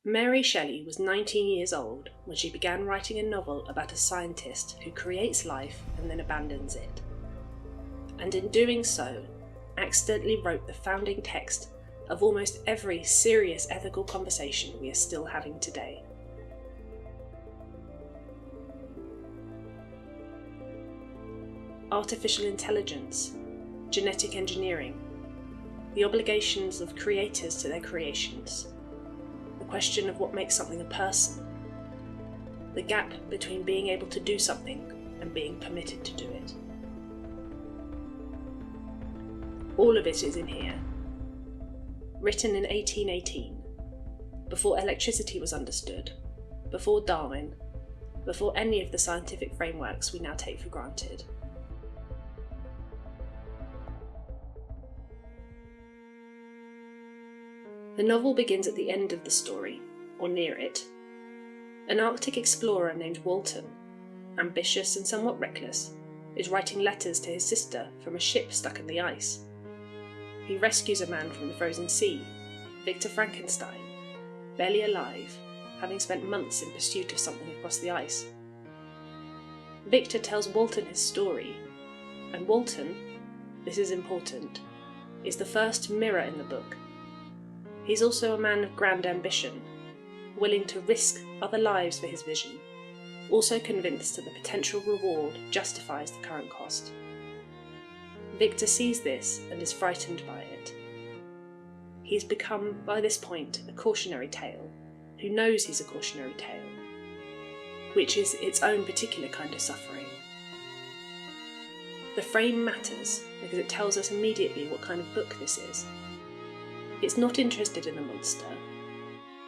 Mary Shelley was 19 years old when she began writing a novel about a scientist who creates life and then abandons it. And in doing so, accidentally wrote the founding text of almost every serious ethical conversation we are still having today. Artificial intelligence, genetic engineering, the obligations of creators to their creations, the question of what makes something a person, the gap between being able to do something and being permitted to do it. All of it is in here. Written in 1818, before electricity was understood, before Darwin, before any of the scientific frameworks we now take for granted. The novel begins at the end of the story, or near it. An Arctic explorer named Walton, ambitious and somewhat reckless, is writing letters to his sister from a ship stuck in the ice. He rescues a man from the frozen sea, Victor Frankenstein, barely alive, having spent months in pursuit of something across the ice. Victor tells Walton his story, and Walton, this is important, is the first mirror in the book. He's also a man of grand ambition, willing to risk other lives for his vision, also convinced that the potential reward justifies the current cost. Victor sees this and is frightened by it. He's become, by this point, a cautionary tale, who knows he's a cautionary tale, which is its own particular kind of suffering. The frame matters because it tells us immediately what kind of book this is. It's not interested in the monster.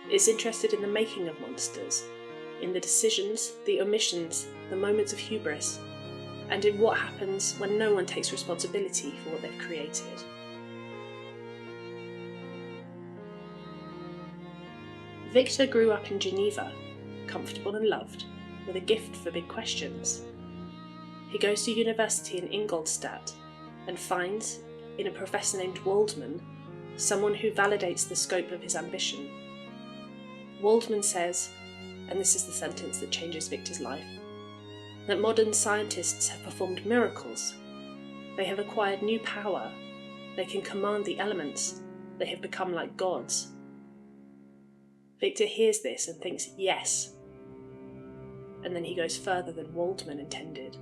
It's interested in the making of monsters, in the decisions, the omissions, the moments of hubris, and in what happens when no one takes responsibility for what they've created. Victor grew up in Geneva, comfortable and loved, with a gift for big questions. He goes to university in Ingolstadt and finds, in a professor named Waldman, someone who validates the scope of his ambition. Waldman says, and this is the sentence that changes Victor's life, that modern scientists have performed miracles. They have acquired new power. They can command the elements. They have become like gods. Victor hears this and thinks, yes. And then he goes further than Waldman intended.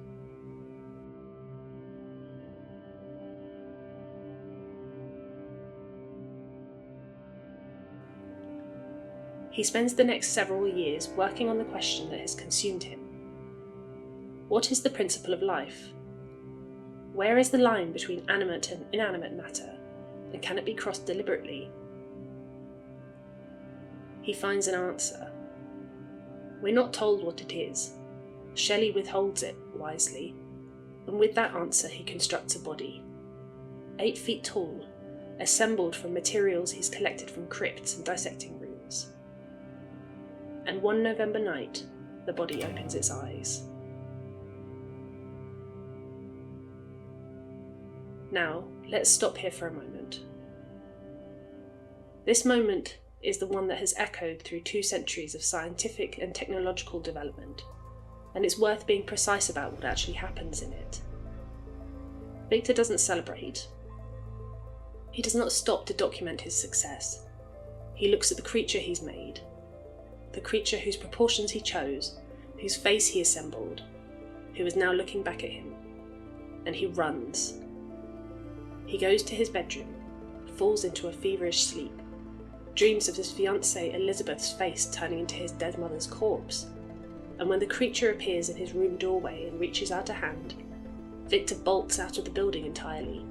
He spends the next several years working on the question that has consumed him. What is the principle of life? Where is the line between animate and inanimate matter, and can it be crossed deliberately? He finds an answer. We're not told what it is. Shelley withholds it, wisely, and with that answer he constructs a body. 8 feet tall, assembled from materials he's collected from crypts and dissecting rooms. And one November night, the body opens its eyes. Now, let's stop here for a moment. This moment is the one that has echoed through 2 centuries of scientific and technological development, and it's worth being precise about what actually happens in it. Victor doesn't celebrate. He does not stop to document his success. He looks at the creature he's made, the creature whose proportions he chose, whose face he assembled, who is now looking back at him, and he runs. He goes to his bedroom, falls into a feverish sleep, dreams of his fiancée Elizabeth's face turning into his dead mother's corpse, and when the creature appears in his room doorway and reaches out a hand, Victor bolts out of the building entirely.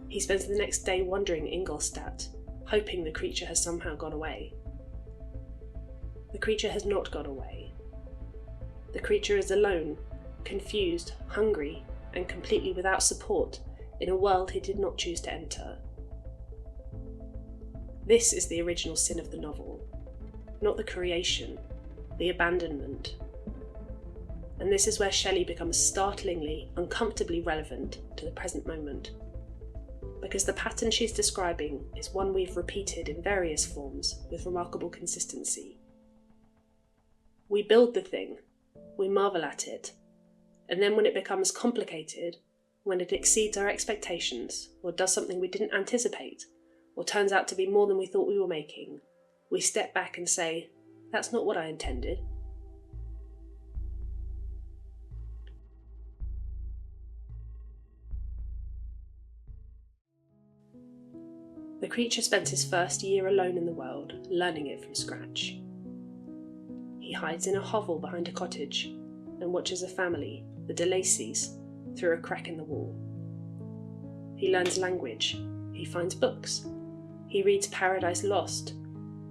He spends the next day wandering Ingolstadt, hoping the creature has somehow gone away. The creature has not gone away. The creature is alone, confused, hungry, and completely without support in a world he did not choose to enter. This is the original sin of the novel, not the creation, the abandonment. And this is where Shelley becomes startlingly, uncomfortably relevant to the present moment. because the pattern she's describing is one we've repeated in various forms with remarkable consistency. We build the thing, we marvel at it, and then when it becomes complicated, when it exceeds our expectations, or does something we didn't anticipate, or turns out to be more than we thought we were making, we step back and say, "That's not what I intended." The creature spent his first year alone in the world, learning it from scratch. He hides in a hovel behind a cottage and watches a family, the de Lacys, through a crack in the wall. He learns language, he finds books, he reads Paradise Lost,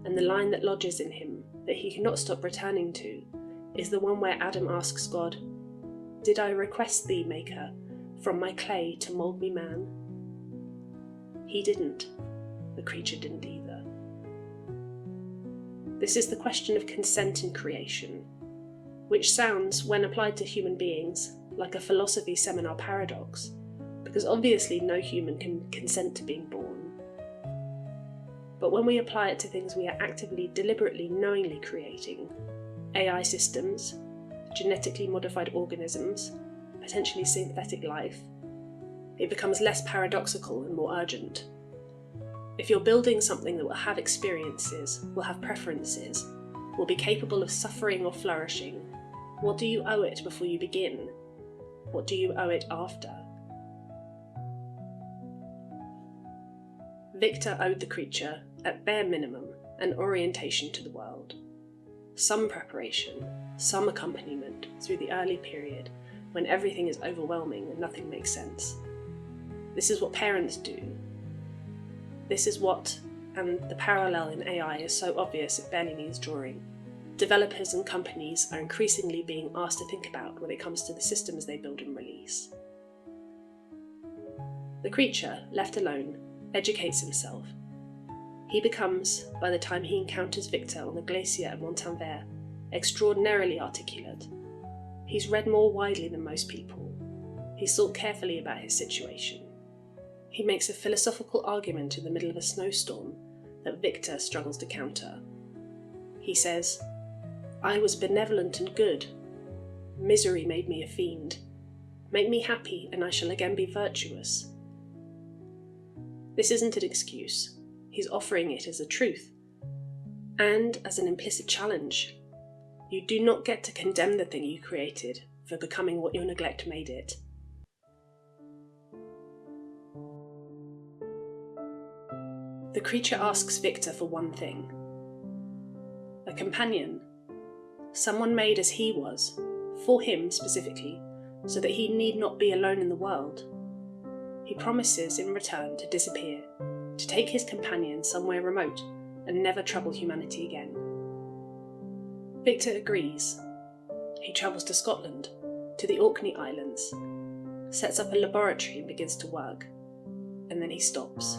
and the line that lodges in him, that he cannot stop returning to, is the one where Adam asks God, "Did I request thee, Maker, from my clay to mould me man?" He didn't. The creature didn't either. This is the question of consent in creation, which sounds, when applied to human beings, like a philosophy seminar paradox, because obviously no human can consent to being born. But when we apply it to things we are actively, deliberately, knowingly creating, AI systems, genetically modified organisms, potentially synthetic life, it becomes less paradoxical and more urgent. If you're building something that will have experiences, will have preferences, will be capable of suffering or flourishing, what do you owe it before you begin? What do you owe it after? Victor owed the creature, at bare minimum, an orientation to the world. Some preparation, some accompaniment through the early period when everything is overwhelming and nothing makes sense. This is what parents do. This is what, and the parallel in AI is so obvious it barely needs drawing, developers and companies are increasingly being asked to think about when it comes to the systems they build and release. The creature, left alone, educates himself. He becomes, by the time he encounters Victor on the glacier at Montanvert, extraordinarily articulate. He's read more widely than most people. He's thought carefully about his situation. He makes a philosophical argument in the middle of a snowstorm that Victor struggles to counter. He says, "I was benevolent and good. Misery made me a fiend. Make me happy and I shall again be virtuous." This isn't an excuse. He's offering it as a truth, and as an implicit challenge. You do not get to condemn the thing you created for becoming what your neglect made it. The creature asks Victor for one thing. A companion. Someone made as he was, for him specifically, so that he need not be alone in the world. He promises in return to disappear, to take his companion somewhere remote and never trouble humanity again. Victor agrees. He travels to Scotland, to the Orkney Islands, sets up a laboratory and begins to work, and then he stops.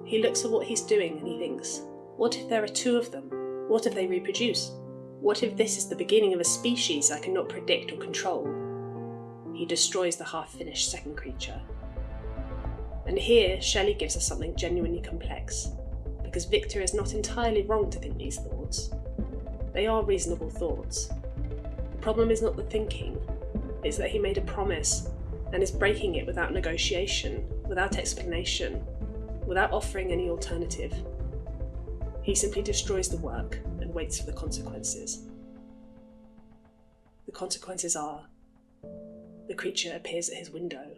He looks at what he's doing and he thinks, what if there are two of them? What if they reproduce? What if this is the beginning of a species I cannot predict or control? He destroys the half-finished second creature. And here, Shelley gives us something genuinely complex, because Victor is not entirely wrong to think these thoughts. They are reasonable thoughts. The problem is not the thinking, it's that he made a promise and is breaking it without negotiation, without explanation, without offering any alternative. He simply destroys the work and waits for the consequences. The consequences are, the creature appears at his window,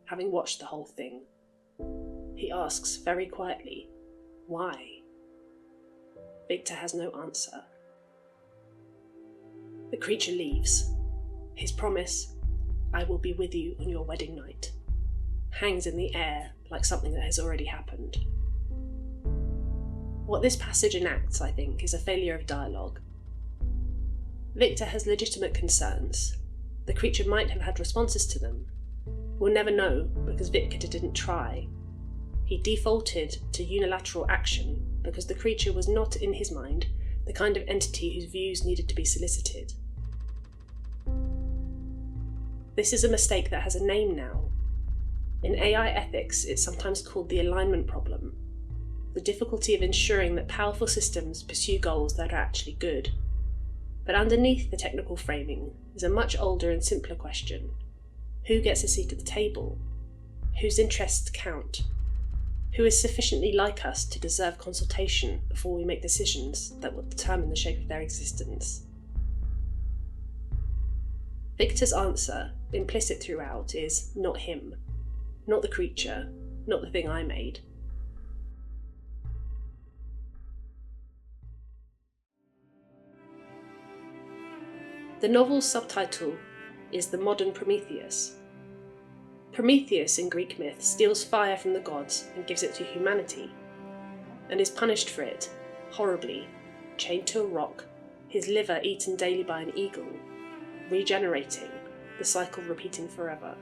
having watched the whole thing. He asks very quietly, why? Victor has no answer. The creature leaves. His promise, "I will be with you on your wedding night," hangs in the air like something that has already happened. What this passage enacts, I think, is a failure of dialogue. Victor has legitimate concerns. The creature might have had responses to them. We'll never know, because Victor didn't try. He defaulted to unilateral action because the creature was not, in his mind, the kind of entity whose views needed to be solicited. This is a mistake that has a name now. In AI ethics, it's sometimes called the alignment problem, the difficulty of ensuring that powerful systems pursue goals that are actually good. But underneath the technical framing is a much older and simpler question. Who gets a seat at the table? Whose interests count? Who is sufficiently like us to deserve consultation before we make decisions that will determine the shape of their existence? Victor's answer, implicit throughout, is not him, not the creature, not the thing I made. The novel's subtitle is The Modern Prometheus. Prometheus in Greek myth steals fire from the gods and gives it to humanity, and is punished for it, horribly, chained to a rock, his liver eaten daily by an eagle, regenerating, the cycle repeating forever.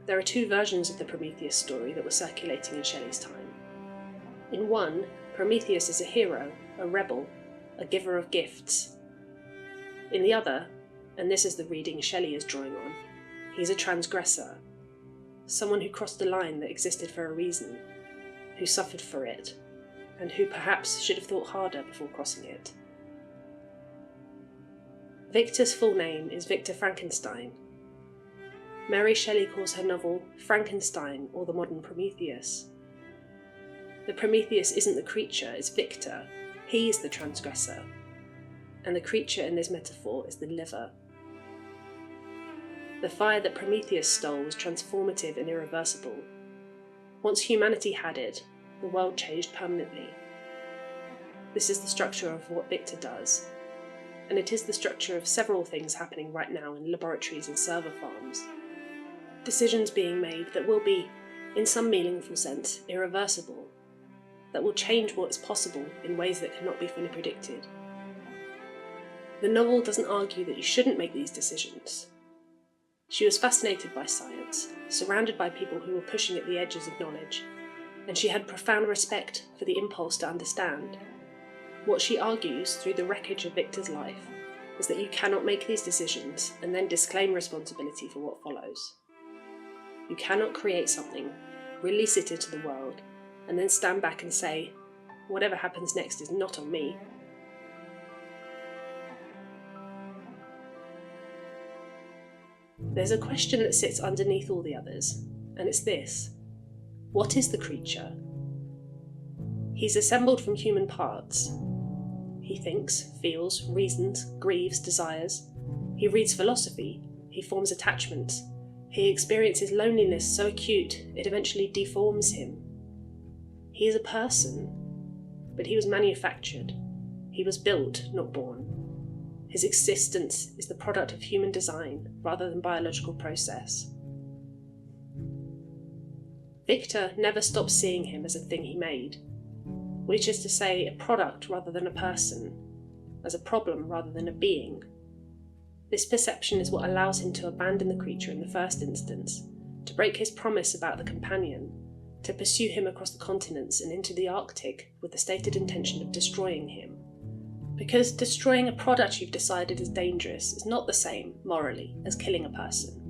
There are two versions of the Prometheus story that were circulating in Shelley's time. In one, Prometheus is a hero, a rebel, a giver of gifts. In the other, and this is the reading Shelley is drawing on, he's a transgressor, someone who crossed a line that existed for a reason, who suffered for it, and who perhaps should have thought harder before crossing it. Victor's full name is Victor Frankenstein. Mary Shelley calls her novel Frankenstein or the Modern Prometheus. The Prometheus isn't the creature, it's Victor. He is the transgressor. And the creature in this metaphor is the liver. The fire that Prometheus stole was transformative and irreversible. Once humanity had it, the world changed permanently. This is the structure of what Victor does, and it is the structure of several things happening right now in laboratories and server farms. Decisions being made that will be, in some meaningful sense, irreversible, that will change what is possible in ways that cannot be fully predicted. The novel doesn't argue that you shouldn't make these decisions. She was fascinated by science, surrounded by people who were pushing at the edges of knowledge, and she had profound respect for the impulse to understand. What she argues through the wreckage of Victor's life is that you cannot make these decisions and then disclaim responsibility for what follows. You cannot create something, release it into the world, and then stand back and say, whatever happens next is not on me. There's a question that sits underneath all the others, and it's this. What is the creature? He's assembled from human parts. He thinks, feels, reasons, grieves, desires. He reads philosophy. He forms attachments. He experiences loneliness so acute it eventually deforms him. He is a person, but he was manufactured. He was built, not born. His existence is the product of human design rather than biological process. Victor never stops seeing him as a thing he made, which is to say a product rather than a person, as a problem rather than a being. This perception is what allows him to abandon the creature in the first instance, to break his promise about the companion, to pursue him across the continents and into the Arctic with the stated intention of destroying him. Because destroying a product you've decided is dangerous is not the same, morally, as killing a person.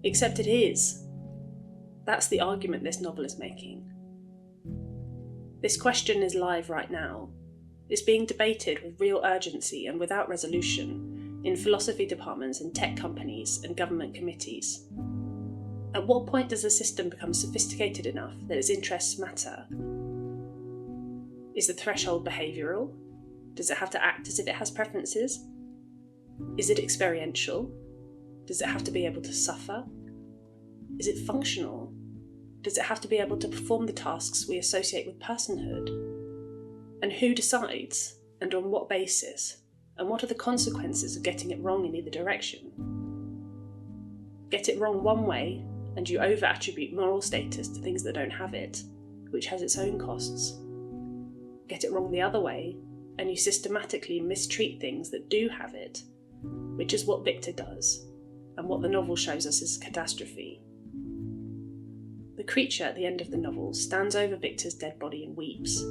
Except it is. That's the argument this novel is making. This question is live right now. It's being debated with real urgency and without resolution in philosophy departments and tech companies and government committees. At what point does a system become sophisticated enough that its interests matter? Is the threshold behavioural? Does it have to act as if it has preferences? Is it experiential? Does it have to be able to suffer? Is it functional? Does it have to be able to perform the tasks we associate with personhood? And who decides, and on what basis? And what are the consequences of getting it wrong in either direction? Get it wrong one way, and you over-attribute moral status to things that don't have it, which has its own costs. Get it wrong the other way, and you systematically mistreat things that do have it, which is what Victor does, and what the novel shows us is catastrophe. The creature at the end of the novel stands over Victor's dead body and weeps.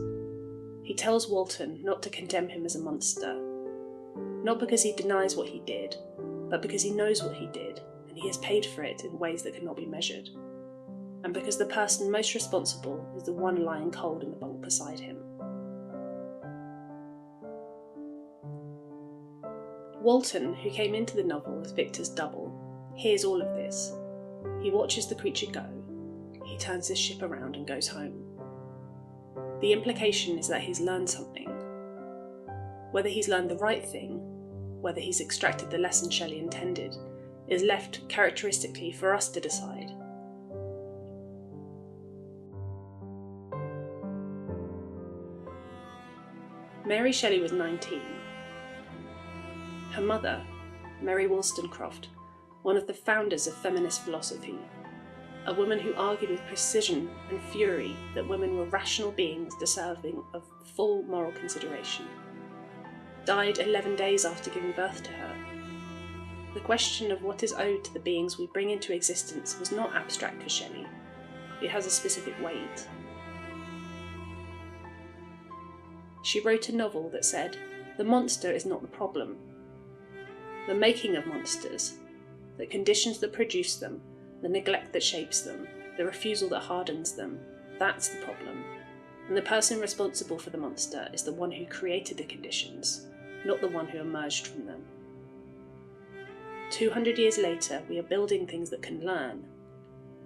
He tells Walton not to condemn him as a monster, not because he denies what he did, but because he knows what he did, and he has paid for it in ways that cannot be measured, and because the person most responsible is the one lying cold in the bunk beside him. Walton, who came into the novel as Victor's double, hears all of this. He watches the creature go. He turns his ship around and goes home. The implication is that he's learned something. Whether he's learned the right thing, whether he's extracted the lesson Shelley intended, is left characteristically for us to decide. Mary Shelley was 19. Her mother, Mary Wollstonecraft, one of the founders of feminist philosophy, a woman who argued with precision and fury that women were rational beings deserving of full moral consideration, died 11 days after giving birth to her. The question of what is owed to the beings we bring into existence was not abstract for Shelley. It has a specific weight. She wrote a novel that said, "The monster is not the problem. The making of monsters, the conditions that produce them, the neglect that shapes them, the refusal that hardens them, that's the problem. And the person responsible for the monster is the one who created the conditions, not the one who emerged from them." 200 years later, we are building things that can learn,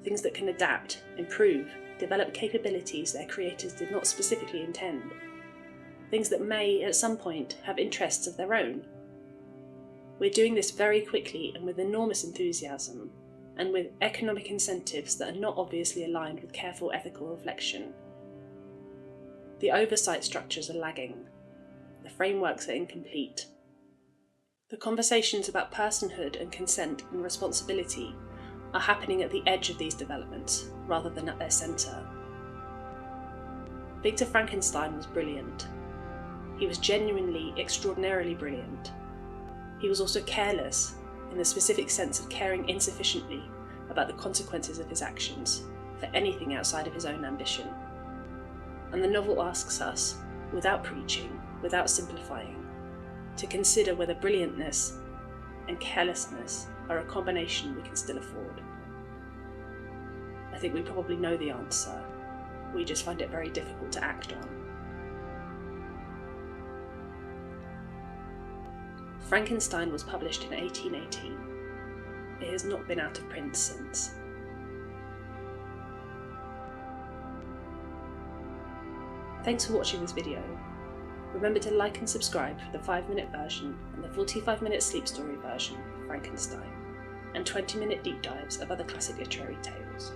things that can adapt, improve, develop capabilities their creators did not specifically intend, things that may, at some point, have interests of their own. We're doing this very quickly and with enormous enthusiasm, and with economic incentives that are not obviously aligned with careful ethical reflection. The oversight structures are lagging. The frameworks are incomplete. The conversations about personhood and consent and responsibility are happening at the edge of these developments, rather than at their centre. Victor Frankenstein was brilliant. He was genuinely, extraordinarily brilliant. He was also careless, in the specific sense of caring insufficiently about the consequences of his actions, for anything outside of his own ambition. And the novel asks us, without preaching, without simplifying, to consider whether brilliantness and carelessness are a combination we can still afford. I think we probably know the answer. We just find it very difficult to act on. Frankenstein was published in 1818. It has not been out of print since. Thanks for watching this video. Remember to like and subscribe for the 5-minute version and the 45-minute sleep story version of Frankenstein, and 20-minute deep dives of other classic literary tales.